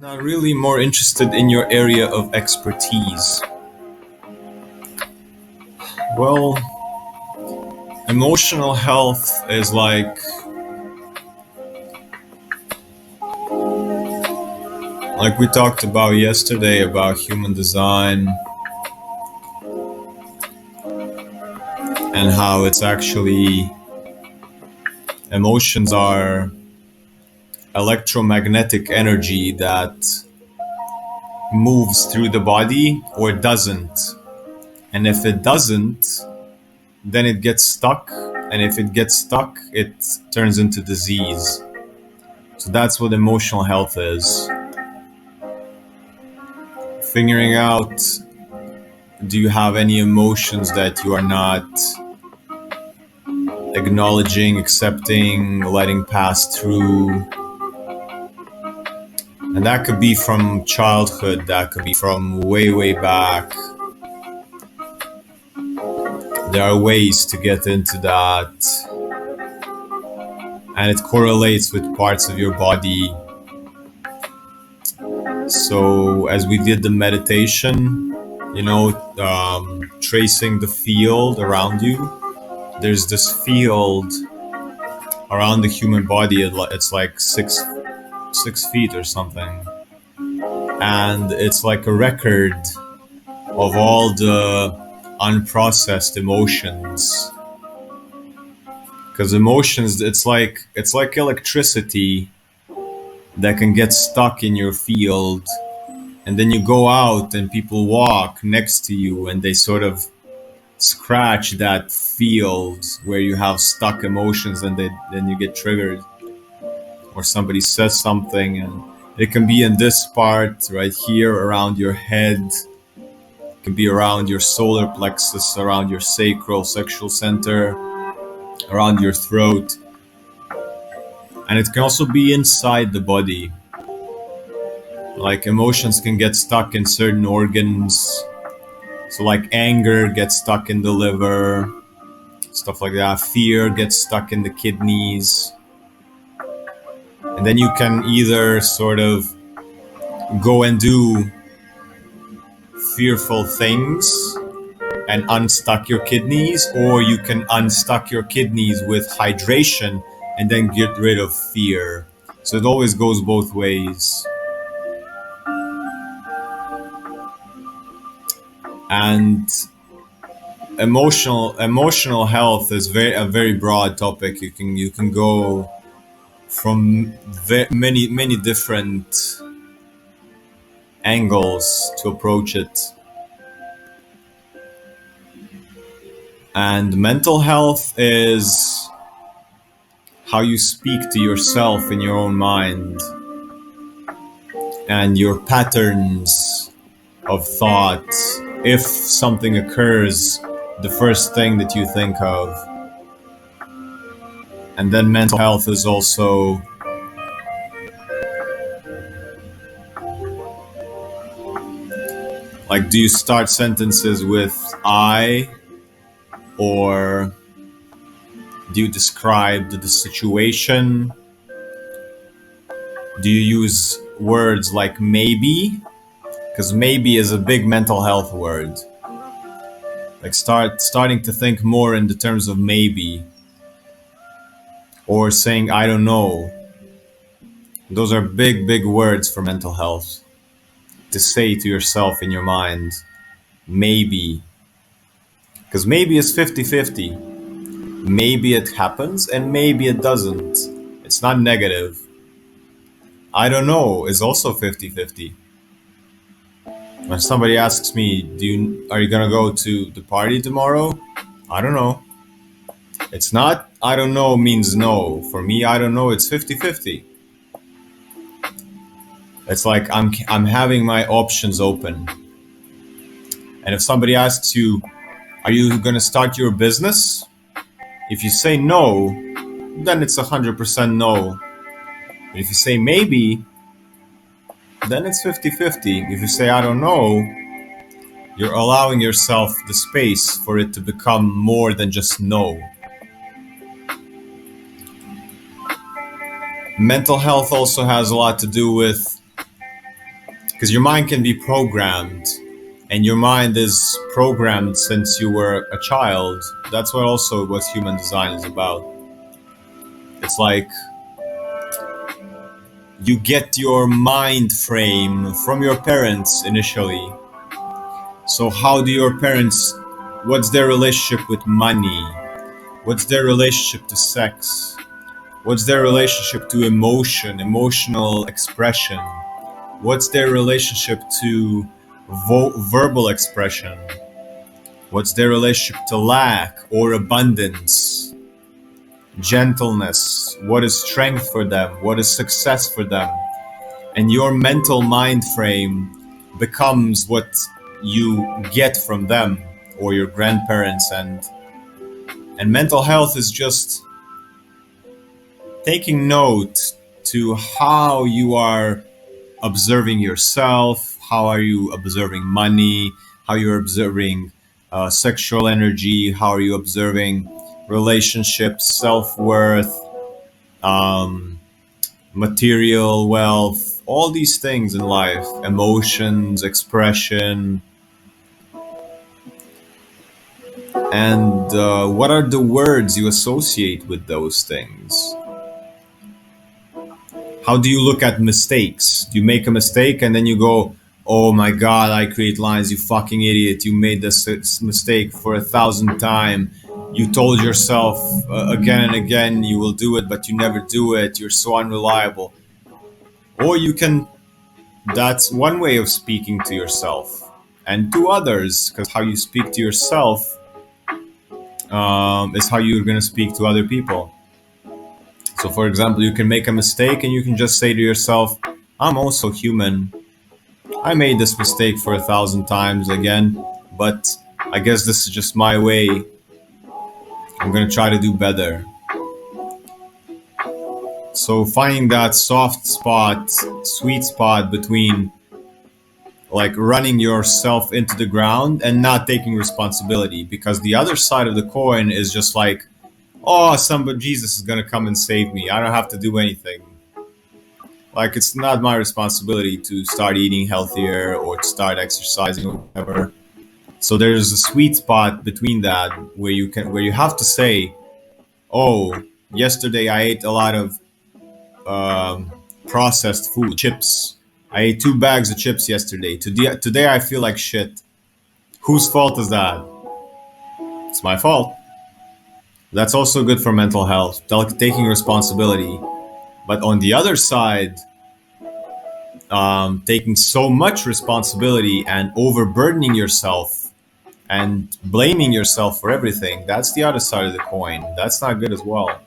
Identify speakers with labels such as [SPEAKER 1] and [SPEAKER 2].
[SPEAKER 1] Not really more interested in your area of expertise. Well, emotional health is like we talked about yesterday about human design and how it's actually emotions are electromagnetic energy that moves through the body or doesn't. And if it doesn't, then it gets stuck. And if it gets stuck, it turns into disease. So that's what emotional health is. Figuring out, do you have any emotions that you are not acknowledging, accepting, letting pass through? And that could be from childhood, that could be from way, way back. There are ways to get into that. And it correlates with parts of your body. So as we did the meditation, tracing the field around you, there's this field around the human body. It's like six feet or something. And it's like a record of all the unprocessed emotions. Because emotions, it's like electricity that can get stuck in your field, and then you go out and people walk next to you and they sort of scratch that field where you have stuck emotions, and then you get triggered, or somebody says something, and it can be in this part right here around your head, it can be around your solar plexus, around your sacral sexual center, around your throat. And it can also be inside the body. Like emotions can get stuck in certain organs. So like anger gets stuck in the liver, stuff like that. Fear gets stuck in the kidneys. And then you can either sort of go and do fearful things and unstuck your kidneys, or you can unstuck your kidneys with hydration and then get rid of fear. So it always goes both ways. And emotional health is a very broad topic. You can go from many different angles to approach it. And mental health is how you speak to yourself in your own mind, and your patterns of thought. If something occurs, the first thing that you think of. And then mental health is also like, do you start sentences with I, or do you describe the situation? Do you use words like maybe? Because maybe is a big mental health word. Like starting to think more in the terms of maybe. Or saying I don't know. Those are big words for mental health. To say to yourself in your mind, maybe. Because maybe it's 50-50. Maybe it happens and maybe it doesn't. It's not negative. I don't know is also 50-50. When somebody asks me, are you gonna go to the party tomorrow? I don't know. It's not I don't know means no. For me, I don't know, it's 50-50. It's like I'm having my options open. And if somebody asks you, are you gonna start your business? If you say no, then it's 100% no. But if you say maybe, then it's 50-50. If you say I don't know, you're allowing yourself the space for it to become more than just no. Mental health also has a lot to do with because your mind can be programmed, and your mind is programmed since you were a child. That's what also what human design is about. It's like you get your mind frame from your parents initially. So how do your parents, what's their relationship with money? What's their relationship to sex? What's their relationship to emotion, emotional expression? What's their relationship to verbal expression? What's their relationship to lack or abundance? Gentleness. What is strength for them? What is success for them? And your mental mind frame becomes what you get from them or your grandparents. And mental health is just taking note to how you are observing yourself, how are you observing money, how you're observing sexual energy, how are you observing relationships, self-worth, material wealth, all these things in life, emotions, expression, and what are the words you associate with those things? How do you look at mistakes? Do you make a mistake and then you go, oh my God, I create lines, you fucking idiot. You made this mistake for 1,000 times. You told yourself again and again you will do it, but you never do it. You're so unreliable. Or you can, that's one way of speaking to yourself and to others, because how you speak to yourself is how you're going to speak to other people. So for example, you can make a mistake and you can just say to yourself, I'm also human. I made this mistake for 1,000 times again, but I guess this is just my way. I'm going to try to do better. So finding that soft spot, sweet spot between like running yourself into the ground and not taking responsibility, because the other side of the coin is just like, oh, somebody, Jesus is going to come and save me. I don't have to do anything. Like, it's not my responsibility to start eating healthier or to start exercising or whatever. So there's a sweet spot between that where you have to say, oh, yesterday I ate a lot of processed food, chips. I ate 2 bags of chips yesterday. Today I feel like shit. Whose fault is that? It's my fault. That's also good for mental health, taking responsibility. But on the other side, taking so much responsibility and overburdening yourself and blaming yourself for everything, that's the other side of the coin. That's not good as well.